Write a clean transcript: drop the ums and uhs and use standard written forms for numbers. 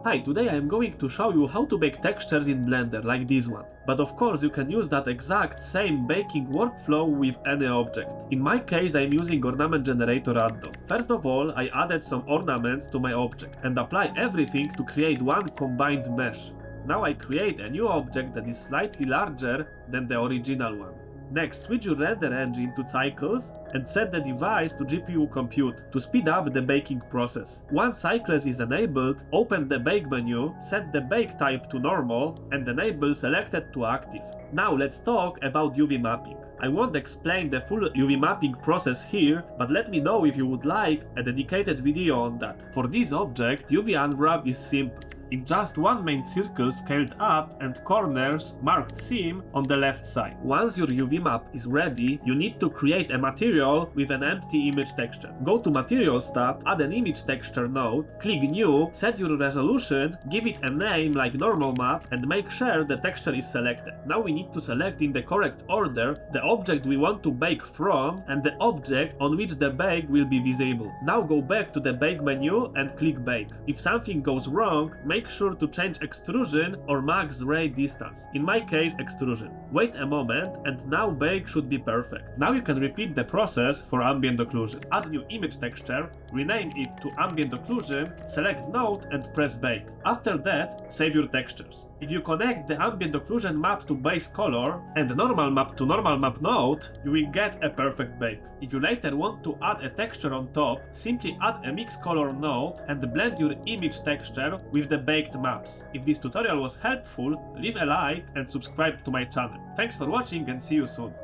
Hi, today I am going to show you how to bake textures in Blender like this one. But of course you can use that exact same baking workflow with any object. In my case I am using ornament generator add-on. First of all I added some ornaments to my object and apply everything to create one combined mesh. Now I create a new object that is slightly larger than the original one. Next, switch your render engine to cycles and set the device to GPU compute to speed up the baking process. Once cycles is enabled, open the bake menu, set the bake type to normal and enable selected to active. Now let's talk about UV mapping. I won't explain the full UV mapping process here, but let me know if you would like a dedicated video on that. For this object, UV unwrap is simple. It's just one main circle scaled up and corners marked seam on the left side. Once your UV map is ready, you need to create a material with an empty image texture. Go to Materials tab, add an image texture node, click New, set your resolution, give it a name like normal map and make sure the texture is selected. Now we need to select in the correct order the object we want to bake from and the object on which the bake will be visible. Now go back to the bake menu and click Bake. If something goes wrong, make sure to change extrusion or max ray distance. In my case, extrusion. Wait a moment and now bake should be perfect. Now you can repeat the process for ambient occlusion. Add new image texture, rename it to ambient occlusion, select node and press bake. After that, save your textures. If you connect the ambient occlusion map to base color and normal map to normal map node, you will get a perfect bake. If you later want to add a texture on top, simply add a mix color node and blend your image texture with the baked maps. If this tutorial was helpful, leave a like and subscribe to my channel. Thanks for watching and see you soon.